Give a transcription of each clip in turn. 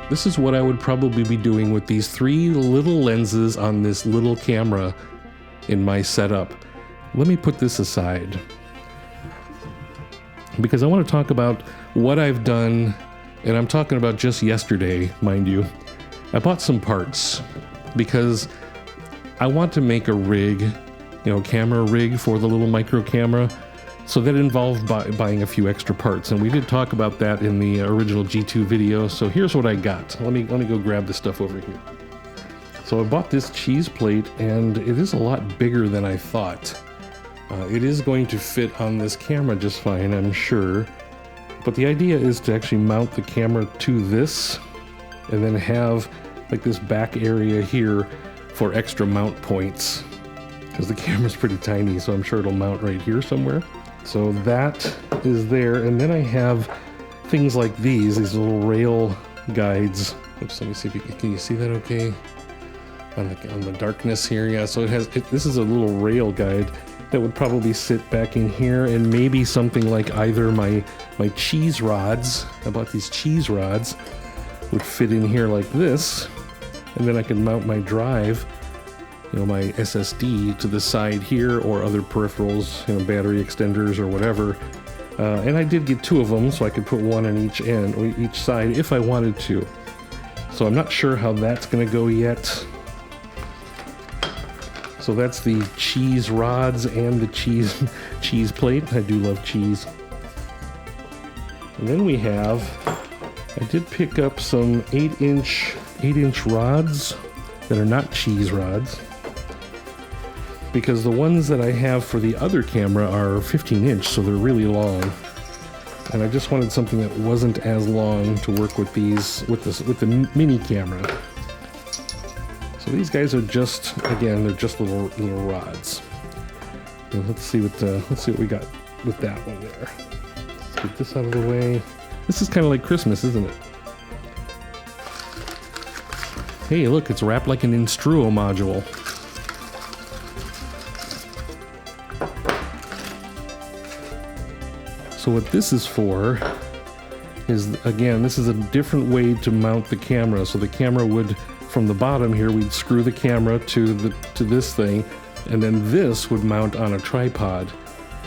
This is what I would probably be doing with these 3 little lenses on this little camera in my setup. Let me put this aside because I want to talk about what I've done, and I'm talking about just yesterday, mind you. I bought some parts because I want to make a rig, camera rig for the little micro camera. So that involved buying a few extra parts, and we did talk about that in the original G2 video. So here's what I got. Let me go grab the stuff over here. So I bought this cheese plate, and it is a lot bigger than I thought. It is going to fit on this camera just fine, I'm sure. But the idea is to actually mount the camera to this, and then have like this back area here for extra mount points, because the camera's pretty tiny, so I'm sure it'll mount right here somewhere. So that is there, and then I have things like these little rail guides. Oops, let me see if can you see that okay? On the darkness here, yeah. So this is a little rail guide that would probably sit back in here, and maybe something like either my cheese rods. I bought these cheese rods, would fit in here like this, and then I can mount my drive, my SSD to the side here, or other peripherals, battery extenders or whatever. And I did get 2 of them, so I could put one on each end or each side if I wanted to. So I'm not sure how that's going to go yet. So that's the cheese rods and the cheese plate. I do love cheese. And then we have, I did pick up some 8-inch rods that are not cheese rods, because the ones that I have for the other camera are 15-inch, so they're really long. And I just wanted something that wasn't as long to work with with the mini camera. So these guys are just, again, they're just little rods. And let's see what we got with that one there. Let's get this out of the way. This is kind of like Christmas, isn't it? Hey, look, it's wrapped like an Instruo module. So what this is for is, again, this is a different way to mount the camera. So the camera would, from the bottom here, we'd screw the camera to this thing, and then this would mount on a tripod.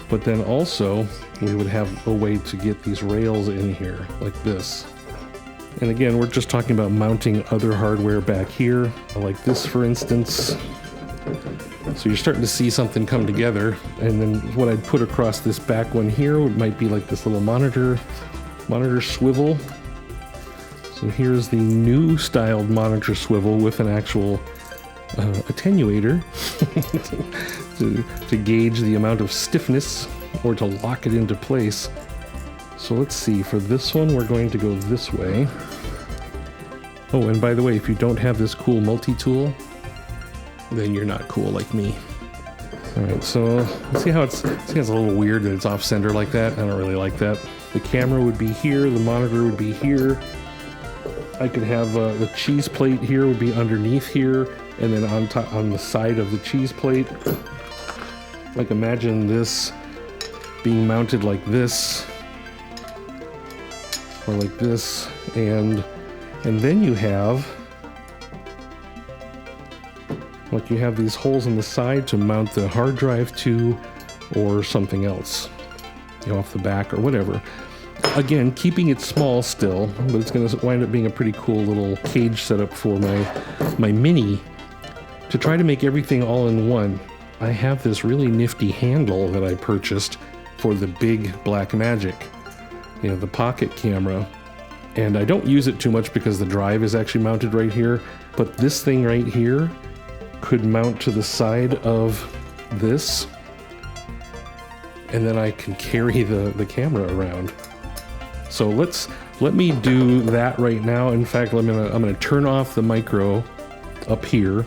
But then also, we would have a way to get these rails in here, like this. And again, we're just talking about mounting other hardware back here, like this, for instance. So you're starting to see something come together, and then what I'd put across this back one here might be like this little monitor swivel. So here's the new styled monitor swivel with an actual attenuator to gauge the amount of stiffness or to lock it into place. So let's see, for this one we're going to go this way. Oh, and by the way, if you don't have this cool multi-tool, then you're not cool like me. Alright, so let's see how it's a little weird that it's off center like that. I don't really like that. The camera would be here, the monitor would be here. I could have the cheese plate here would be underneath here, and then on the side of the cheese plate. Like, imagine this being mounted like this, or like this, and then you have these holes in the side to mount the hard drive to, or something else, off the back or whatever. Again, keeping it small still, but it's going to wind up being a pretty cool little cage setup for my Mini. To try to make everything all in one, I have this really nifty handle that I purchased for the big Blackmagic, the pocket camera. And I don't use it too much because the drive is actually mounted right here, but this thing right here could mount to the side of this, and then I can carry the camera around. So let me do that right now. In fact, I'm gonna turn off the micro up here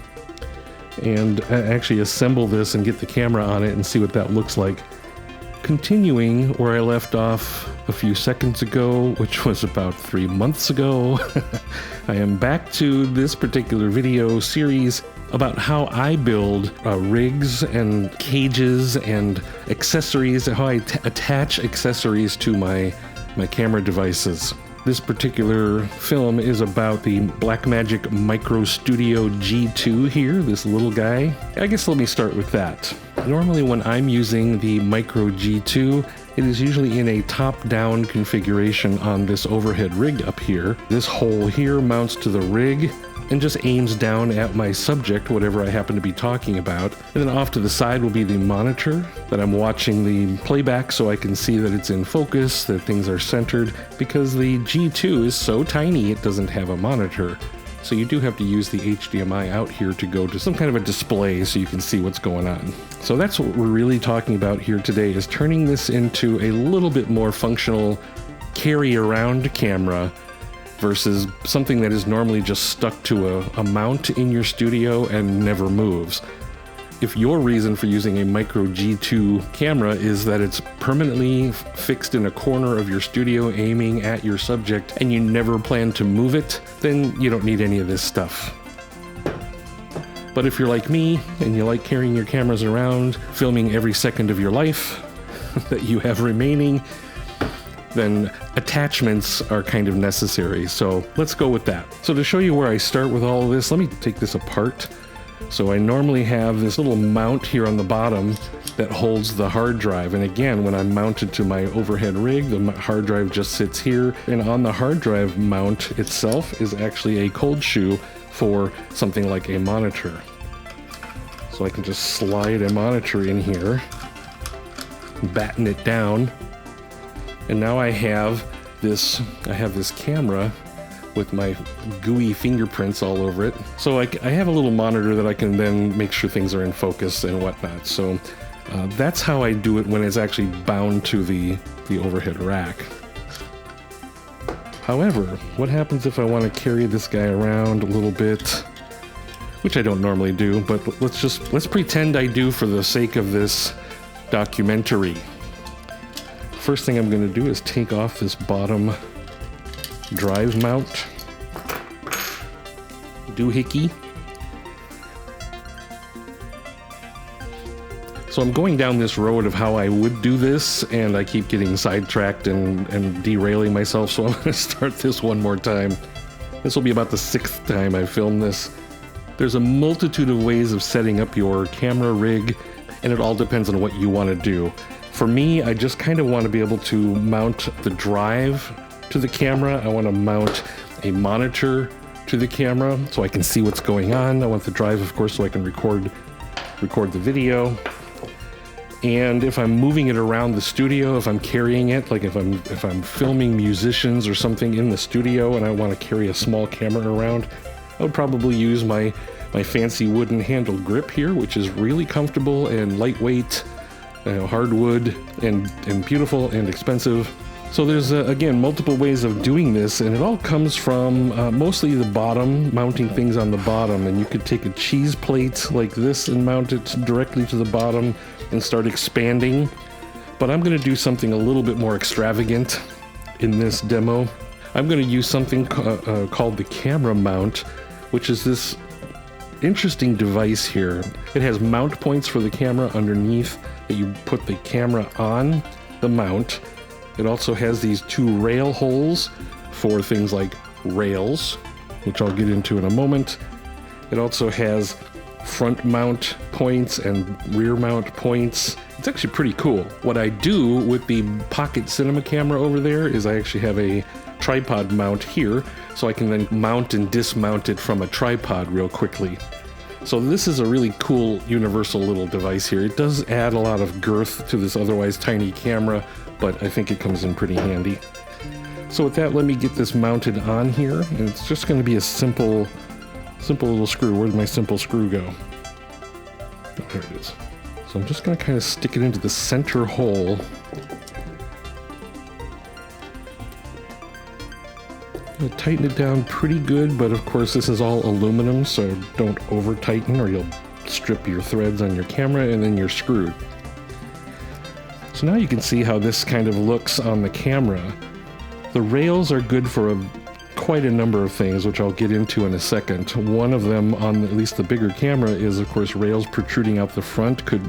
and actually assemble this and get the camera on it and see what that looks like. continuing where I left off a few seconds ago, which was about 3 months ago, I am back to this particular video series about how I build rigs and cages and accessories, how I attach accessories to my camera devices. This particular film is about the Blackmagic Micro Studio G2 here, this little guy. I guess let me start with that. Normally when I'm using the Micro G2, it is usually in a top-down configuration on this overhead rig up here. This hole here mounts to the rig and just aims down at my subject, whatever I happen to be talking about. And then off to the side will be the monitor that I'm watching the playback so I can see that it's in focus, that things are centered, because the G2 is so tiny it doesn't have a monitor. So you do have to use the HDMI out here to go to some kind of a display so you can see what's going on. So that's what we're really talking about here today, is turning this into a little bit more functional carry-around camera versus something that is normally just stuck to a mount in your studio and never moves. If your reason for using a Micro G2 camera is that it's permanently fixed in a corner of your studio aiming at your subject and you never plan to move it, then you don't need any of this stuff. But if you're like me and you like carrying your cameras around, filming every second of your life that you have remaining, then attachments are kind of necessary. So let's go with that. So to show you where I start with all of this, let me take this apart. So I normally have this little mount here on the bottom that holds the hard drive. And again, when I'm mounted to my overhead rig, the hard drive just sits here. And on the hard drive mount itself is actually a cold shoe for something like a monitor. So I can just slide a monitor in here, batten it down, and now I have this camera with my gooey fingerprints all over it. So I have a little monitor that I can then make sure things are in focus and whatnot. So that's how I do it when it's actually bound to the overhead rack. However, what happens if I want to carry this guy around a little bit, which I don't normally do, but let's pretend I do for the sake of this documentary. First thing I'm going to do is take off this bottom drive mount doohickey. So I'm going down this road of how I would do this, and I keep getting sidetracked and derailing myself, so I'm going to start this one more time. This will be about the 6th time I filmed this. There's a multitude of ways of setting up your camera rig, and it all depends on what you want to do. For me, I just kind of want to be able to mount the drive to the camera. I want to mount a monitor to the camera so I can see what's going on. I want the drive, of course, so I can record the video. And if I'm moving it around the studio, if I'm carrying it, like if I'm filming musicians or something in the studio and I want to carry a small camera around, I would probably use my fancy wooden handled grip here, which is really comfortable and lightweight. Hardwood and beautiful and expensive. So there's again multiple ways of doing this, and it all comes from mostly the bottom, mounting things on the bottom. And you could take a cheese plate like this and mount it directly to the bottom and start expanding. But I'm going to do something a little bit more extravagant in this demo. I'm going to use something called the camera mount, which is this interesting device here. It has mount points for the camera underneath that you put the camera on the mount. It also has these 2 rail holes for things like rails, which I'll get into in a moment. It also has front mount points and rear mount points. It's actually pretty cool. What I do with the Pocket Cinema camera over there is I actually have a tripod mount here, so I can then mount and dismount it from a tripod real quickly. So this is a really cool universal little device here. It does add a lot of girth to this otherwise tiny camera, but I think it comes in pretty handy. So with that, let me get this mounted on here, and it's just going to be a simple little screw. Where'd my simple screw go? Oh, there it is. So I'm just going to kind of stick it into the center hole. Tighten it down pretty good, but of course this is all aluminum, so don't over tighten or you'll strip your threads on your camera and then you're screwed. So So now you can see how this kind of looks on the camera. The rails are good for quite a number of things, which I'll get into in a second. One of them, on at least the bigger camera, is of course rails protruding out the front could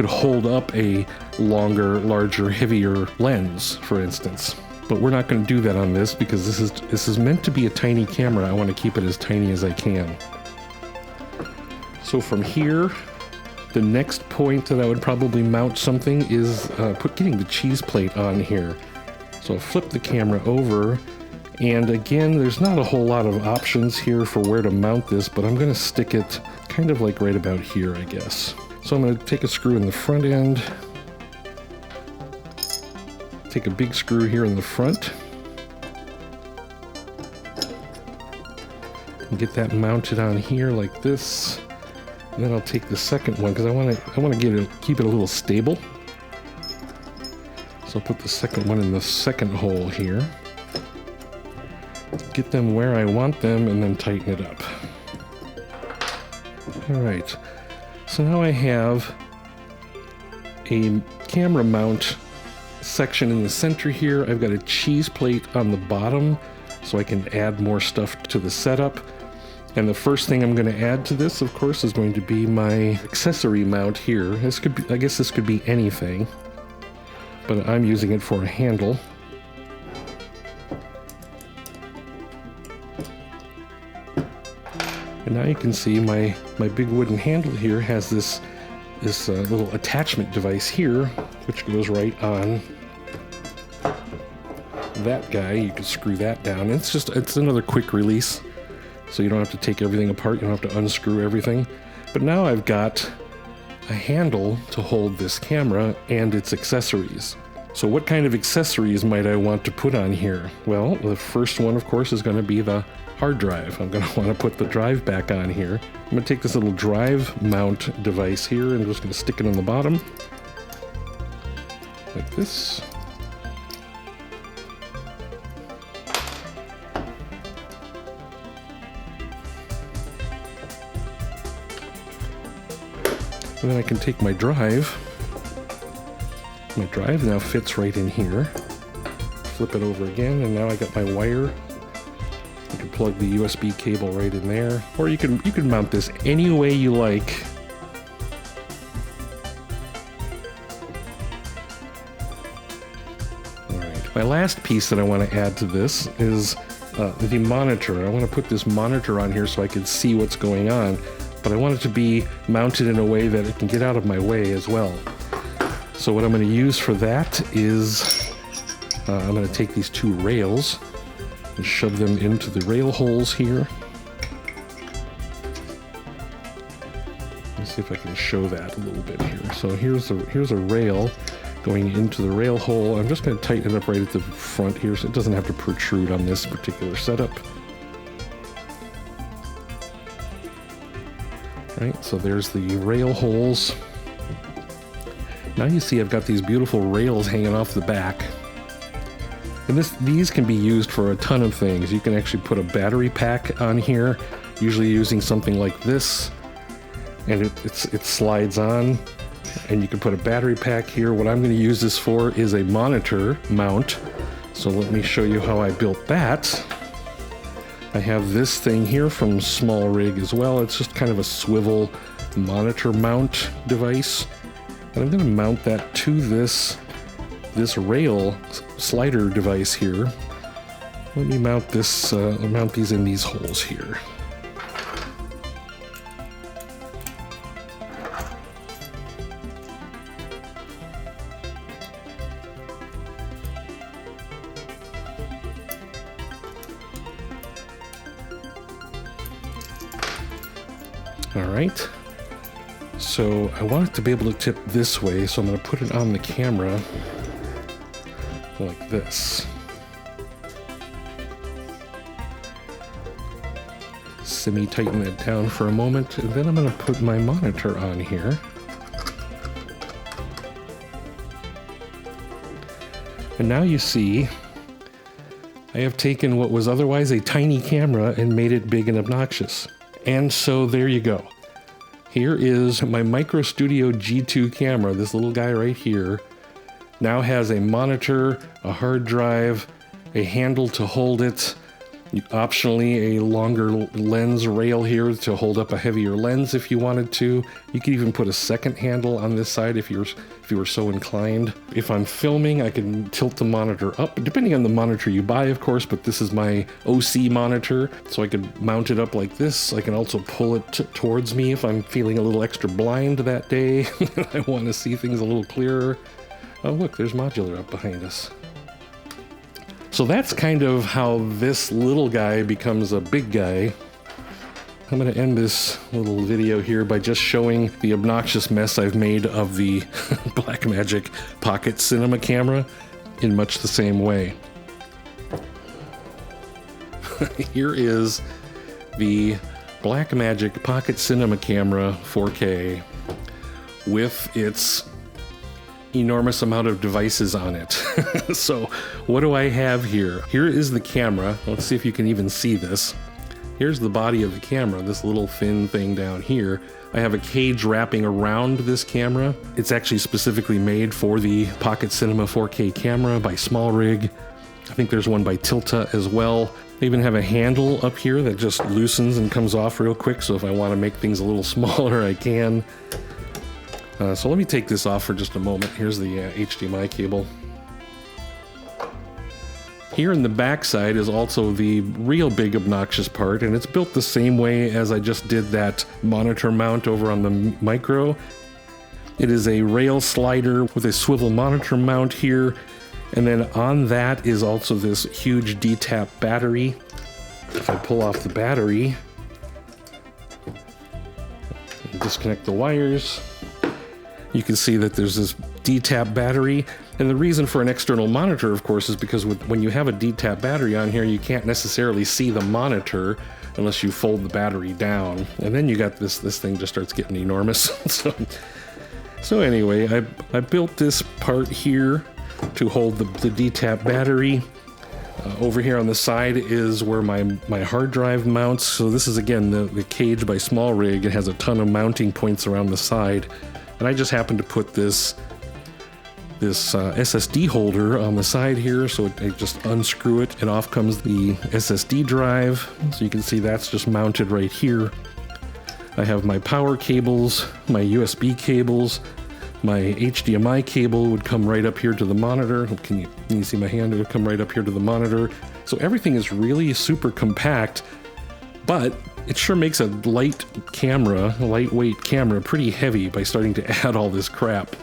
hold up a longer, larger, heavier lens, for instance. But we're not going to do that on this because this is meant to be a tiny camera. I want to keep it as tiny as I can. So from here, the next point that I would probably mount something is getting the cheese plate on here. So I'll flip the camera over, and again, there's not a whole lot of options here for where to mount this, but I'm going to stick it kind of like right about here, I guess. So I'm going to take a screw in the front end, take a big screw here in the front, and get that mounted on here like this. And then I'll take the second one because I want to keep it a little stable. So I'll put the second one in the second hole here. Get them where I want them and then tighten it up. All right. So now I have a camera mount section in the center here. I've got a cheese plate on the bottom so I can add more stuff to the setup. And the first thing I'm going to add to this, of course, is going to be my accessory mount here. This could be, I guess this could be anything, but I'm using it for a handle. And now you can see my big wooden handle here has this little attachment device here, which goes right on that guy. You can screw that down. It's another quick release. So you don't have to take everything apart, you don't have to unscrew everything. But now I've got a handle to hold this camera and its accessories. So what kind of accessories might I want to put on here? Well, the first one, of course, is going to be the hard drive. I'm going to want to put the drive back on here. I'm going to take this little drive mount device here and I'm just going to stick it on the bottom, like this. And then I can take my drive. My drive now fits right in here. Flip it over again, and now I got my wire. You can plug the USB cable right in there, or you can mount this any way you like. All right. My last piece that I want to add to this is the monitor. I want to put this monitor on here so I can see what's going on. But I want it to be mounted in a way that it can get out of my way as well. So what I'm going to use for that is I'm going to take these two rails and shove them into the rail holes here. Let's see if I can show that a little bit here. So here's a rail going into the rail hole. I'm just going to tighten it up right at the front here so it doesn't have to protrude on this particular setup. Right, so there's the rail holes. Now you see I've got these beautiful rails hanging off the back. And these can be used for a ton of things. You can actually put a battery pack on here, usually using something like this, and it slides on, and you can put a battery pack here. What I'm going to use this for is a monitor mount. So let me show you how I built that. I have this thing here from Small Rig as well. It's just kind of a swivel monitor mount device. And I'm going to mount that to this rail slider device here. Let me mount this, mount these in these holes here. All right, so I want it to be able to tip this way, so I'm going to put it on the camera like this. Semi-tighten it down for a moment, and then I'm going to put my monitor on here. And now you see I have taken what was otherwise a tiny camera and made it big and obnoxious. And so there you go. Here is my Micro Studio G2 camera, this little guy right here, now has a monitor, a hard drive, a handle to hold it, optionally a longer lens rail here to hold up a heavier lens if you wanted to. You could even put a second handle on this side if you were so inclined. If I'm filming, I can tilt the monitor up, depending on the monitor you buy, of course, but this is my OC monitor, so I could mount it up like this. I can also pull it towards me if I'm feeling a little extra blind that day. I want to see things a little clearer. Oh, look, there's modular up behind us. So that's kind of how this little guy becomes a big guy. I'm going to end this little video here by just showing the obnoxious mess I've made of the Blackmagic Pocket Cinema camera in much the same way. Here is the Blackmagic Pocket Cinema Camera 4K with its enormous amount of devices on it. So what do I have here? Here is the camera. Let's see if you can even see this. Here's the body of the camera, this little thin thing down here. I have a cage wrapping around this camera. It's actually specifically made for the Pocket Cinema 4K camera by Small Rig. I think there's one by Tilta as well. They even have a handle up here that just loosens and comes off real quick, so if I want to make things a little smaller, I can. So let me take this off for just a moment. Here's the HDMI cable. Here in the back side is also the real big obnoxious part, and it's built the same way as I just did that monitor mount over on the Micro. It is a rail slider with a swivel monitor mount here, and then on that is also this huge D-tap battery. If I pull off the battery, disconnect the wires, you can see that there's this D-tap battery. And the reason for an external monitor, of course, is because when you have a D-tap battery on here, you can't necessarily see the monitor unless you fold the battery down. And then you got this thing just starts getting enormous. So anyway, I built this part here to hold the D-tap battery. Over here on the side is where my hard drive mounts. So this is, again, the cage by Small Rig. It has a ton of mounting points around the side. And I just happened to put this SSD holder on the side here, so I just unscrew it and off comes the SSD drive. So you can see that's just mounted right here. I have my power cables, my USB cables, my HDMI cable would come right up here to the monitor. Can you see my hand? It would come right up here to the monitor. So everything is really super compact, but it sure makes a lightweight camera pretty heavy by starting to add all this crap.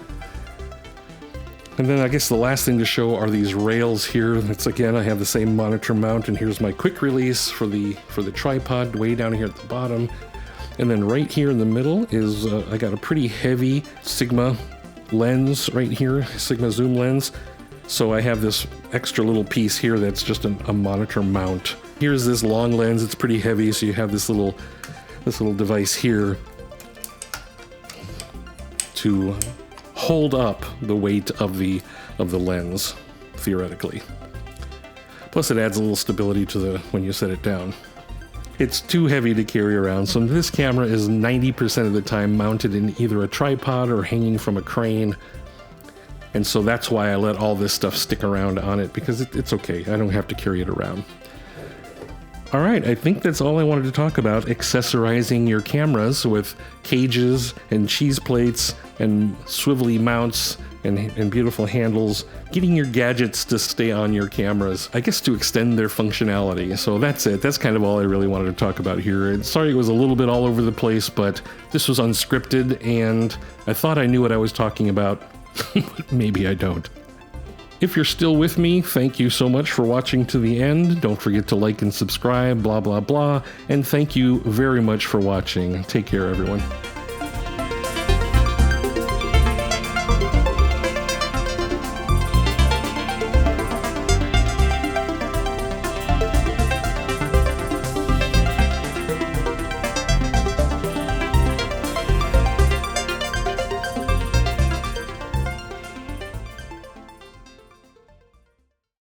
And then I guess the last thing to show are these rails here. It's, again, I have the same monitor mount, and here's my quick release for the tripod way down here at the bottom. And then right here in the middle is I got a pretty heavy Sigma lens right here, Sigma zoom lens. So I have this extra little piece here that's just a monitor mount. Here's this long lens. It's pretty heavy, so you have this little device here to hold up the weight of the lens, theoretically. Plus, it adds a little stability to when you set it down. It's too heavy to carry around, so this camera is 90% of the time mounted in either a tripod or hanging from a crane. And so that's why I let all this stuff stick around on it, because it's okay. I don't have to carry it around. All right, I think that's all I wanted to talk about, accessorizing your cameras with cages and cheese plates and swivelly mounts and beautiful handles, getting your gadgets to stay on your cameras, I guess to extend their functionality. So that's it. That's kind of all I really wanted to talk about here. And sorry it was a little bit all over the place, but this was unscripted and I thought I knew what I was talking about, but maybe I don't. If you're still with me, thank you so much for watching to the end. Don't forget to like and subscribe, blah, blah, blah. And thank you very much for watching. Take care, everyone.